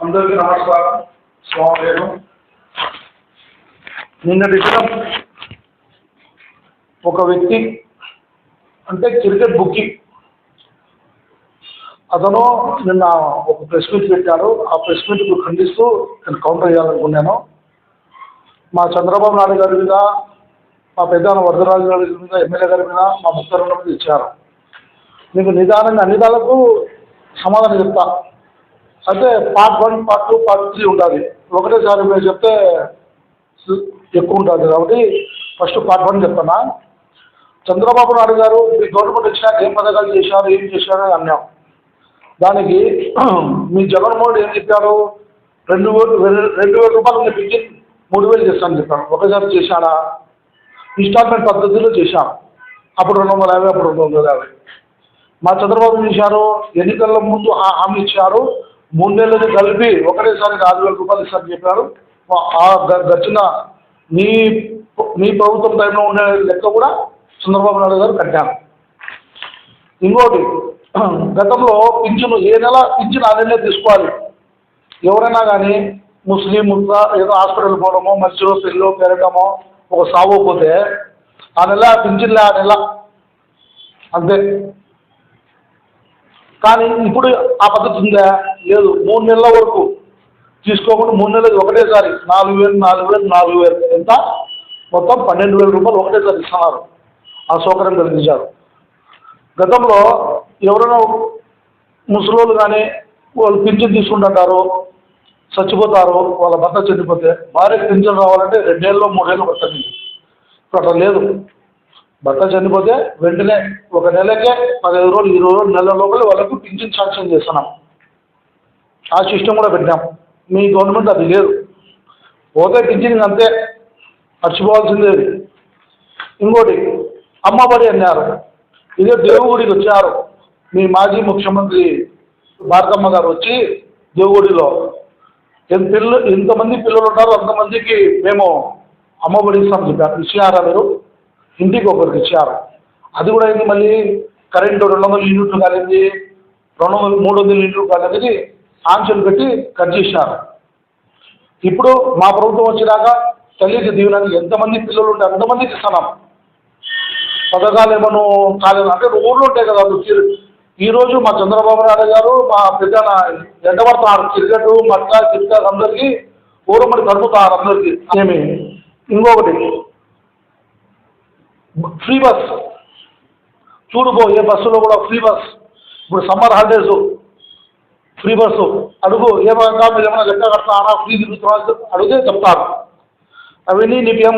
అందరికీ నమస్కారం. స్వాగతం. నిన్నటి దినం ఒక వ్యక్తి అంటే క్రికెట్ బుక్కి అతను నిన్న ఒక ప్రెస్ మీట్ పెట్టాడు. ఆ ప్రెస్ మీట్కు ఖండిస్తూ నేను కౌంటర్ చేయాలనుకున్నాను. మా చంద్రబాబు నాయుడు గారి మీద, మా పెద్దన్న వరదరాజు గారి మీద, ఎమ్మెల్యే గారి మీద, మా ముఖ్యమంత్రి మీద ఇచ్చారు. మీకు నిదానంగా అన్ని దాలకు సమాధానం చెప్తా. అయితే పార్ట్ 1, పార్ట్ 2, పార్ట్ 3 ఉంటుంది. ఒకటేసారి మీరు చెప్తే ఎక్కువ ఉంటుంది కాబట్టి ఫస్ట్ పార్ట్ 1 చెప్తానా. చంద్రబాబు నాయుడు గారు మీ గవర్నమెంట్ వచ్చినాక ఏం పథకాలు చేశారు, ఏం చేశారు అని అన్నాం. దానికి మీ జగన్మోహన్ ఏం చెప్పారు, 2,000 రూపాయలు నేను పెట్టి 3,000 చేస్తాను చెప్పాను. ఒకసారి చేశాడా? ఇన్స్టాల్మెంట్ పద్ధతిలో చేశాను. అప్పుడు 250, అప్పుడు 250. మా చంద్రబాబు చేశారు, ఎన్నికల ముందు హామీ ఇచ్చారు, 3 నెలలకి కలిపి ఒకటేసారి 4,000 రూపాయలు ఇస్తారని చెప్పారు. ఆ గడిచిన మీ ప్రభుత్వం టైంలో ఉండే లెక్క కూడా చంద్రబాబు నాయుడు గారు కట్టారు. ఇంకోటి, గతంలో పింఛను ఏ నెల పింఛను ఆ నెలనే తీసుకోవాలి. ఎవరైనా కానీ ముస్లిం ఏదో హాస్పిటల్ పోవడమో, మధ్యలో పెళ్ళో పెరగడమో, ఒక సాగు పోతే ఆ నెల పింఛన్లే, ఆ నెల అంతే. కానీ ఇప్పుడు ఆ పద్ధతి ఉందా? లేదు. 3 నెలల వరకు తీసుకోకుండా 3 నెలలు ఒకటేసారి 4,000 ఎంత మొత్తం 12,000 రూపాయలు ఒకటేసారి ఇస్తున్నారు. ఆ సౌకర్యం కలిగించారు. గతంలో ఎవరైనా ముసలోళ్ళు కానీ వాళ్ళు పింఛన్ తీసుకుంటుంటారు, చచ్చిపోతారు, వాళ్ళ భర్త చనిపోతే భార్యకి పింఛన్ రావాలంటే 2 ఏళ్ళు 3 ఏళ్ళు పడుతుంది. ఇప్పుడు అట్లా లేదు. భర్త చనిపోతే వెంటనే 1 నెలకే 15 రోజులు 20 రోజులు నెల లోపల వాళ్ళకు పింఛన్ శాంక్షన్ చేస్తున్నాం. ఆ సిస్టమ్ కూడా పెట్టాం. మీ గవర్నమెంట్ అది లేదు. పోతే పింఛన్ అంతే, మర్చిపోవాల్సిందే. ఇంకోటి, అమ్మఒడి అన్నారు. ఇదే దేవుగుడికి వచ్చారు. మీ మాజీ ముఖ్యమంత్రి భారతమ్మ గారు వచ్చి దేవుగుడిలో ఎంతమంది పిల్లలు ఉంటారో అంతమందికి మేము అమ్మఒడి ఇస్తాం చెప్పారు. ఇచ్చారా మీరు? ఇంటికి ఒకరికి ఇచ్చారు. అది కూడా అయింది. మళ్ళీ కరెంటు 200 యూనిట్లు కాలేదు, 300 యూనిట్లు కాలేదు, ఆంక్షలు పెట్టి కట్ చేశారు. ఇప్పుడు మా ప్రభుత్వం వచ్చినాక తల్లికి దీవెనకి ఎంతమంది పిల్లలు ఉంటే అంతమందికి ఇస్తున్నాం. పథకాలు ఏమన్నా కాలేదు అంటే ఊళ్ళో ఉంటాయి కదా. ఈరోజు మా చంద్రబాబు నాయుడు గారు మా పెద్ద ఎండబడతారు. క్రికెట్ మట్ట క్రికెట్ అందరికీ ఊరమ్మడి తడుపుతారు అందరికీ. ఏమి ఇంకొకటి, ఫ్రీ బస్ చూడుకో, ఏ బస్సులో కూడా ఫ్రీ బస్. ఇప్పుడు సమ్మర్ హాలిడేస్ ఫ్రీ బస్సు అడుగు, ఏమన్నా మీరు ఏమైనా లెక్క కడతారా, ఫ్రీ తిరుగుతున్నా అడిగితే చెప్తారు. అవన్నీ నీకేం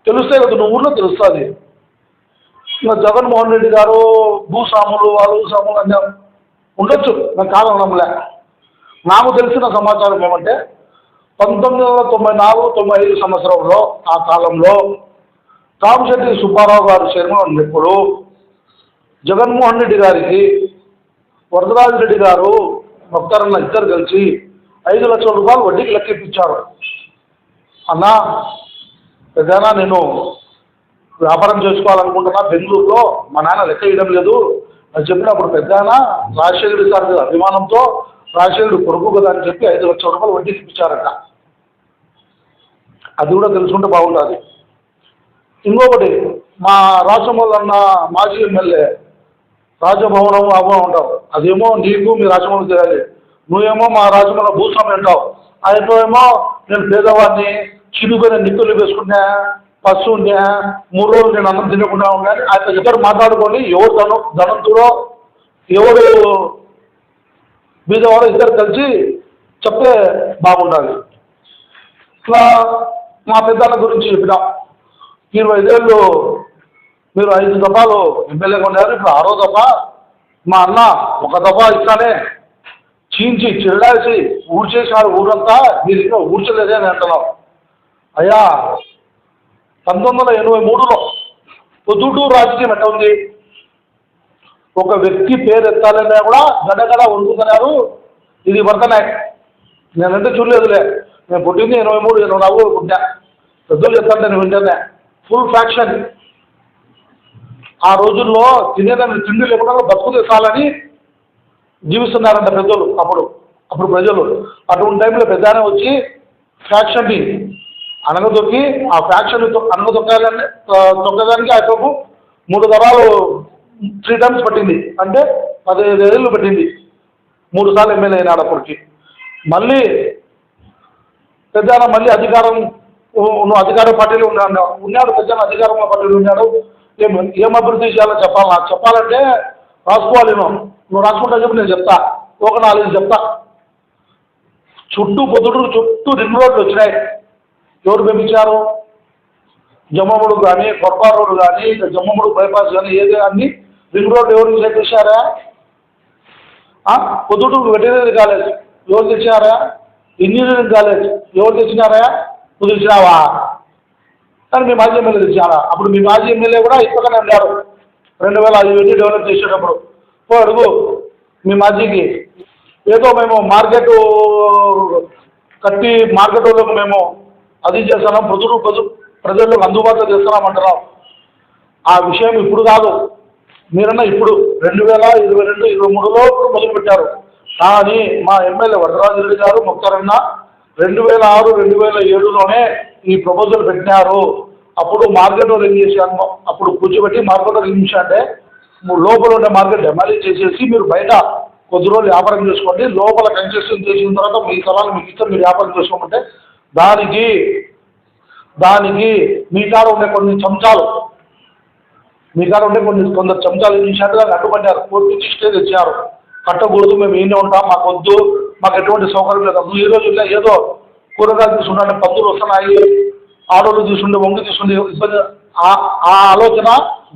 తెలుస్తాయి కదా, నువ్వు ఊళ్ళో తెలుస్తుంది. ఇంకా జగన్మోహన్ రెడ్డి గారు భూస్వాములు అన్నీ ఉండొచ్చు, నాకు కాదనడంలే. నాకు తెలిసిన సమాచారం ఏమంటే 1994-95 సంవత్సరంలో ఆ కాలంలో కామశెట్టి సుబ్బారావు గారు చైర్మన్ ఉన్నప్పుడు జగన్మోహన్ రెడ్డి గారికి వరదరాజు రెడ్డి గారు భక్తారన్న ఇద్దరు కలిసి 5 లక్షల రూపాయలు వడ్డీకి లెక్కిప్పించారు. అన్నా పెద్దనా, నేను వ్యాపారం చేసుకోవాలనుకుంటున్నా బెంగళూరులో, మా నాన్న లెక్క వేయడం లేదు అని చెప్పినప్పుడు పెద్దనా రాజశేఖరుడి సార్ అభిమానంతో రాజశేఖరుడు కొడుకు కదా అని చెప్పి 5 లక్షల రూపాయలు వడ్డీకి ఇప్పించారట. అది కూడా తెలుసుకుంటే బాగుంటుంది. ఇంకొకటి, మా రాజమౌళి అన్న మాజీ ఎమ్మెల్యే రాజభవనం ఉంటావు, అదేమో నీకు మీ రాజమౌళి చేయాలి. నువ్వేమో మా రాజమౌళి భూస్వామి అంటావు. ఆయనేమో నేను పేదవాడిని, చిరుగైన నిక్కులు వేసుకున్నా, పశు ఉన్నా, 3 రోజులు నేను అన్నం తినకుండా ఉన్నాను. ఆయన ఇద్దరు మాట్లాడుకొని ఎవరు ధనంతుడో ఎవరు బీదవాడో ఇద్దరు కలిసి చెప్తే బాగుండాలి. ఇట్లా మా పెద్దల గురించి చెప్పినాం. 25 ఏళ్ళు మీరు 5 దఫాలు ఎమ్మెల్యేగా ఉన్నారు. ఇప్పుడు 6వ దఫా మా అన్న 1 దఫా ఇస్తానే చీల్చి చెల్లాల్సి ఊడ్చేసాడు ఊరంతా, మీరు ఇంకా ఊడ్చలేదే అని అంటున్నాం. అయ్యా, 1983లో పొద్దుటూరు రాజకీయం ఎట్లా ఉంది? ఒక వ్యక్తి పేరు ఎత్తాలన్నా కూడా గడగడ వణుకుతున్నారు. ఇది వర్తనాయ్, నేనంటే చూడలేదులే. నేను పుట్టింది 83, 84 పుట్టా. పెద్దలు చెప్తాను నేను వింటానే. Full faction. ఆ రోజుల్లో తినేదాన్ని తిండి లేకుండా బతుకు చాలని జీవిస్తున్నారంట పెద్దలు. అప్పుడు అప్పుడు ప్రజలు అటువంటి టైంలో పెద్దానే వచ్చి ఫ్యాక్షన్ని అనగదొక్కి ఆ ఫ్యాక్షన్ అనగదొక్కాలని తొక్కడానికి ఆయనకు 3 తరాలు 3 టైమ్స్ పట్టింది, అంటే 15 ఏళ్ళు పట్టింది. 3 సార్లు ఎమ్మెల్యే అయినాడు. అప్పటికి మళ్ళీ పెద్దాన మళ్ళీ అధికారం అధికార పార్టీలో ఉన్నాడు. పెద్దాన అధికారంలో పార్టీలో ఉన్నాడు. ఏం అభివృద్ధి చేయాలో చెప్పాలి. నాకు చెప్పాలంటే రాసుకోవాలి. నువ్వు రాసుకుంటా చెప్పి నేను చెప్తా. ఒక 4 చెప్తా. చుట్టూ రింగ్ రోడ్లు వచ్చినాయి. ఎవరు పంపించారు? జమ్మముడు కానీ, కొట్పా రోడ్డు కానీ, జమ్మముడు బైపాస్ కానీ ఏది అన్ని రింగ్ రోడ్లు ఎవరు చేశారా? పొద్దుటూరు వెటర్నరీ కాలేజ్ ఎవరు తెచ్చారా? ఇంజనీరింగ్ కాలేజ్ ఎవరు తెచ్చినారా? నువ్వు తెచ్చినావా? కానీ మీ మాజీ ఎమ్మెల్యే తెచ్చారా? అప్పుడు మీ మాజీ ఎమ్మెల్యే కూడా ఇప్పటికనే అన్నారు 2005 డెవలప్ చేసేటప్పుడు. అడుగు మీ మాజీకి. ఏదో మేము మార్కెట్ కట్టి మార్కెట్ వాళ్ళకు మేము అది చేస్తున్నాం, ప్రజలకు అందుబాటులో చేస్తున్నామంటున్నాం. ఆ విషయం ఇప్పుడు కాదు, మీరన్నా ఇప్పుడు 2022-23లో మొదలుపెట్టారు. కానీ మా ఎమ్మెల్యే వరదరాజరెడ్డి గారు మొత్తారన్న 2006-2007లోనే ఈ ప్రపోజల్ పెట్టినారు. అప్పుడు మార్కెట్ వాళ్ళు ఏం చేశాను, అప్పుడు కూర్చోబెట్టి మార్కెట్ వాళ్ళు ఏం చేశారంటే లోపల ఉండే మార్కెట్ ఎమ్మెల్యే చేసేసి మీరు బయట కొద్ది రోజులు వ్యాపారం చేసుకోండి, లోపల కన్స్ట్రక్షన్ చేసిన తర్వాత మీ స్థలాలు మీకు ఇస్తే మీరు వ్యాపారం చేసుకోమంటే దానికి మీ కాడ ఉండే కొందరు చెంచాలు ఏం చేశారు, దాన్ని అడ్డుపడ్డారు. కోర్టు నుంచి స్టే తెచ్చారు. కట్టకూడదు, మేము ఈయనే ఉంటాం, మాకు వద్దు, మాకు ఎటువంటి సౌకర్యం లేదు. ఈ రోజుల్లో ఏదో కూరగాయలు తీసుకుంటే పందులు వస్తున్నాయి, ఆడోళ్ళు తీసుకుంటే వంగి తీసుకుంటే ఇబ్బంది. ఆ ఆలోచన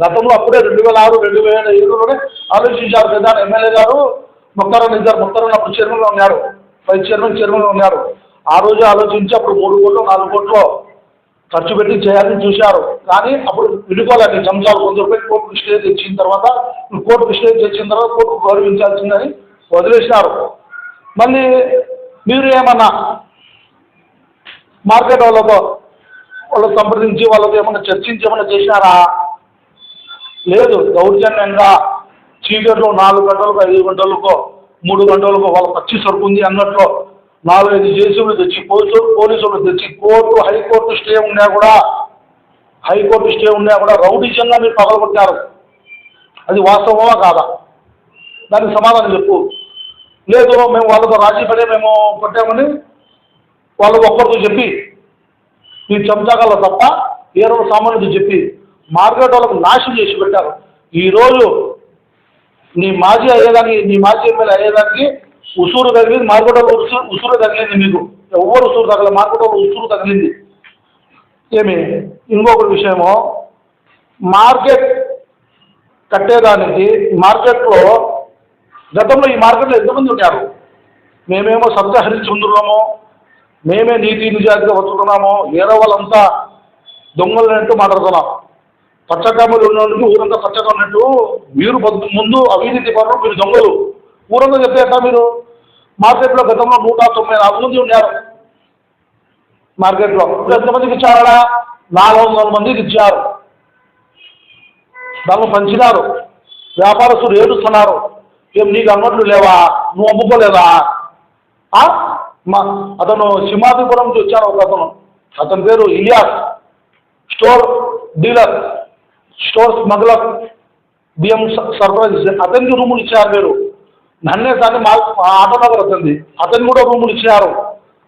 గతంలో అప్పుడే 2006-2007లోనే ఆలోచించారు. కదా ఎమ్మెల్యే గారు మొత్తారన్న అప్పుడు చైర్మన్గా ఉన్నాడు, వైస్ చైర్మన్గా ఉన్నాడు. ఆ రోజు ఆలోచించి అప్పుడు 3 కోట్లు 4 కోట్లు ఖర్చు పెట్టి చేయాలని చూశారు. కానీ అప్పుడు విడుకోలేక చెంచాలు కొందరు కోర్టుకు స్టే తెచ్చిన తర్వాత కోర్టుకు గౌరవించాల్సిందని వదిలేసినారు. మళ్ళీ మీరు ఏమన్నా మార్కెట్ వాళ్ళతో సంప్రదించి వాళ్ళతో ఏమన్నా చర్చించి ఏమన్నా చేసినారా? లేదు. దౌర్జన్యంగా చీకట్లో 4 గంటలకు 5 గంటలకో 3 గంటలకో వాళ్ళ పచ్చి సరుకు ఉంది అన్నట్లు 4-5 జేసీబీలు తెచ్చి పోలీసులు తెచ్చి హైకోర్టు స్టే ఉన్నా కూడా రౌడీజంగా మీరు పగలగొట్టారు. అది వాస్తవమా కాదా? దానికి సమాధానం చెప్పు. లేదు మేము వాళ్ళతో రాజీ పడే మేము కొట్టామని వాళ్ళకు ఒక్కరితో చెప్పి మీ చెంచాగాల తప్ప ఏరో సామాన్యుడు చెప్పి మార్కెట్ వాళ్ళకు నాశనం చేసి పెట్టారు. ఈరోజు నీ మాజీ ఎమ్మెల్యే అయ్యేదానికి ఉసూరు తగిలింది, మార్కెట్ వాళ్ళు ఉసూరు తగిలింది. మీకు ఎవరు ఉసూరు తగల, మార్కెట్ వాళ్ళు ఉసూరు తగిలింది. ఇంకొకటి విషయము, మార్కెట్ కట్టేదానికి మార్కెట్లో గతంలో ఈ మార్కెట్లో ఎంతమంది ఉన్నారు? మేమేమో సత్యహరిశ్చంద్రులము, మేమే నీతి నిజాతిగా బతుకుతున్నాము, వేరే వాళ్ళంతా దొంగలన్నట్టు మాట్లాడుతున్నాం. పచ్చకామలు ఉన్నోళ్ళకి ఊరంతా పచ్చగా ఉన్నట్టు మీరు ముందు అవినీతి పనులు, మీరు దొంగలు ఊరంతా చెప్తే మీరు మార్కెట్లో గతంలో 194 మంది ఉన్నారు. మార్కెట్లో ఎంతమందికి ఇచ్చారా? 400 మందికి ఇచ్చారు. దాన్ని పంచినారు. వ్యాపారస్తులు ఏడుస్తున్నారు. నీకు అమ్మట్లు లేవా? నువ్వు అమ్ముకోలేదా? అతను సింహాద్రిపురం నుంచి వచ్చాను. అతని పేరు Ilyas, store dealer, store smuggler, బియ్యం సర్ప్రైజ్. అతనికి రూములు ఇచ్చారు. మీరు నన్నే దాన్ని ఆటోనగర్ అతన్ని కూడా రూములు ఇచ్చారు.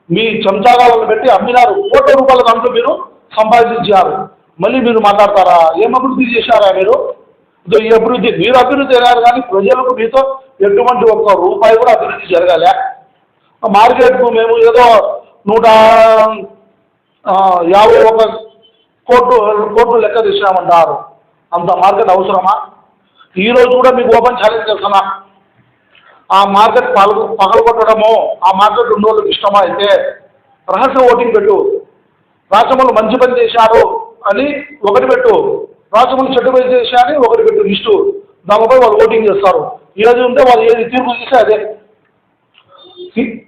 మీ చెంచాగాలను పెట్టి అమ్మినారు. ₹1 కోట్ల దాంట్లో మీరు సంపాదించారు. మళ్ళీ మీరు మాట్లాడతారా? ఏం అభివృద్ధి చేశారా మీరు? ఈ అభివృద్ధి మీరు అభివృద్ధి అయ్యారు, కానీ ప్రజలకు మీతో ఎటువంటి ₹1 కూడా అభివృద్ధి జరగాలి. మార్కెట్కు మేము ఏదో 151 కోట్లు లెక్క తీసామంటారు. అంత మార్కెట్ అవసరమా? ఈరోజు కూడా మీకు ఓపెన్ ఛాలెంజ్ చేస్తున్నా. ఆ మార్కెట్ పగలగొట్టడము, ఆ మార్కెట్ ఉన్న వాళ్ళకి ఇష్టమా అయితే రహస్య ఓటింగ్ పెట్టు. రాష్ట్రంలో మంచి పని చేశారు అని ఒకటి పెట్టు, రాష్ట్రంలో చెడ్డ పని చేశా అని ఒకటి పెట్టు లిస్టు. దానిపై వాళ్ళు ఓటింగ్ చేస్తారు. ఏది ఉంటే వాళ్ళు ఏది తీర్పు చేస్తే అదే.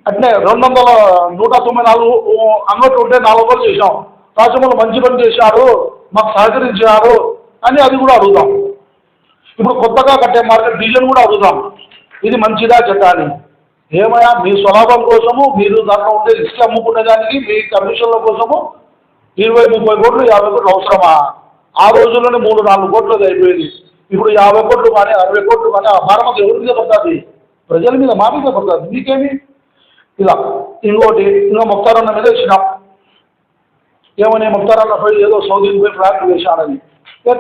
అట్లే 194 అంగట్లు ఉంటే 4 రోజులు చేశాం. రాష్ట్రంలో మంచి పని చేశారు, మాకు సహకరించారు అని అది కూడా అడుగుదాం. ఇప్పుడు కొత్తగా కట్టే మార్కెట్ డివిజన్ కూడా అడుగుదాం, ఇది మంచిదా చెడ్డా అని. ఏమయ్యా మీ స్వలాభం కోసము మీరు దాంట్లో ఉండే రిస్క్ అమ్ముకునే దానికి మీ కమిషన్ల కోసము 20-30 కోట్లు 50 కోట్లు అవసరమా? ఆ రోజుల్లోనే 3-4 కోట్లు అయిపోయింది. ఇప్పుడు 50 కోట్లు కానీ 60 కోట్లు కానీ ఆ భారం ఎవరి మీద పడుతుంది? ప్రజల మీద, మా మీద పడుతుంది. మీకేమి ఇలా ఇంకోటి ఇంకా ముక్తారన్న మీద ఇచ్చినాం. ఏమని ముక్తారన్న పోయి ఏదో సౌదీకి పోయి ఫ్లాట్ వేశాడని.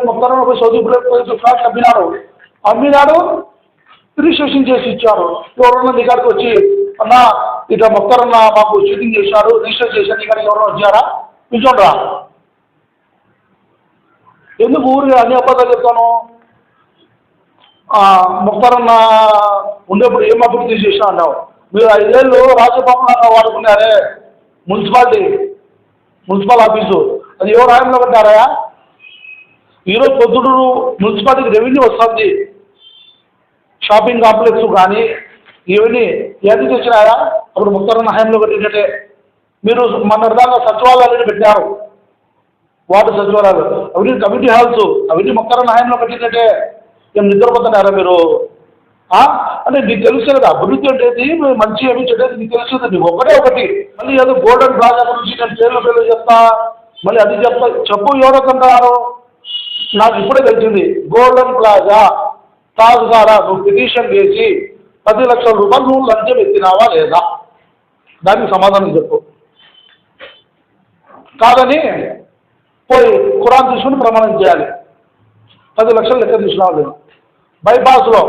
ముక్తారన్న పోయి సౌదీ పోయి ఫ్లాట్ అమ్మినాడు రిజిస్ట్రేషన్ చేసి ఇచ్చారు. ఎవరన్నా నీ కాడికి వచ్చి అన్న ఇట్లా ముక్తారన్న మాకు చీటింగ్ చేశాడు రిజిస్టర్ చేశాడు, నీ కాడికి ఎవరన్నా వచ్చారా? పిలిచోండ్రా. ఎందుకు ఊరికి అన్ని అబద్ధాలు చెప్తాను? ముక్తారన్న ఉండేప్పుడు ఏం అభివృద్ధి చేసినా అన్నావు. మీరు 5 ఏళ్ళు రాజభవన్ వాడుకున్నారే మున్సిపల్ ఆఫీసు, అది ఎవరు ఆయనలో పెట్టారా? ఈరోజు పొద్దుడు మున్సిపాలిటీకి రెవెన్యూ వస్తుంది, షాపింగ్ కాంప్లెక్స్ కానీ ఇవన్నీ ఎందుకు వచ్చినాయా? అప్పుడు ముక్తారన్న హయాంలో పెట్టినట్టే. మీరు మొన్నటిదాకా సచివాలయాలు పెట్టారు, వార్డు సచివాలయాలు, అవన్నీ కమ్యూనిటీ హాల్స్, అవన్నీ ముక్తారన్న హయాంలో పెట్టినట్టే. ఏం నిద్రపోతున్నారా మీరు? అంటే నీకు తెలుసు కదా అభివృద్ధి అంటే మంచి అవి చెడ్డది నీకు తెలుసు కదా. నీకు ఒకటి మళ్ళీ ఏదో గోల్డెన్ ప్లాజా గురించి నేను పేర్లు చెప్తా, మళ్ళీ అది చెప్తా. చెప్పు ఎవరొకంటారు? నాకు ఇప్పుడే తెలిసింది. గోల్డెన్ ప్లాజా తాజ్ ద్వారా నువ్వు పిటిషన్ వేసి 10 లక్షల రూపాయలు నువ్వు లంచం ఎత్తినావా లేదా? దానికి సమాధానం చెప్పు. కాదని పోయి ఖురాన్ తీసుకుని ప్రమాణం చేయాలి. 10 లక్షలు లెక్క తీసుకున్నావు లేదు. బైపాస్లో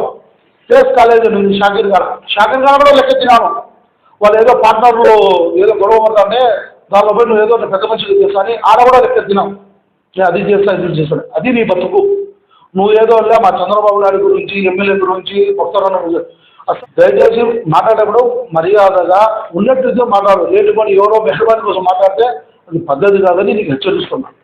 టేస్ కాలేజ్ ఉంది షాకిర్ గారు కూడా లెక్కెత్తినాను. వాళ్ళు ఏదో పార్ట్నర్లు ఏదో గొడవ పడతాంటే దానిలో పోయి నువ్వు ఏదో పెద్ద మనిషికి చేస్తా అని ఆడ కూడా లెక్కెత్తినావు. నేను అది చేస్తా ఇది చేస్తాను, అది నీ బతుకు. నువ్వు ఏదో మా చంద్రబాబు నాయుడు గురించి ఎమ్మెల్యే గురించి ముక్తారన్న దయచేసి మాట్లాడేప్పుడు మర్యాదగా ఉన్నట్టు మాట్లాడు. లేని ఎవరో మెహర్బానీ కోసం మాట్లాడితే అది పద్ధతి కాదని నీకు హెచ్చరిస్తున్నాను.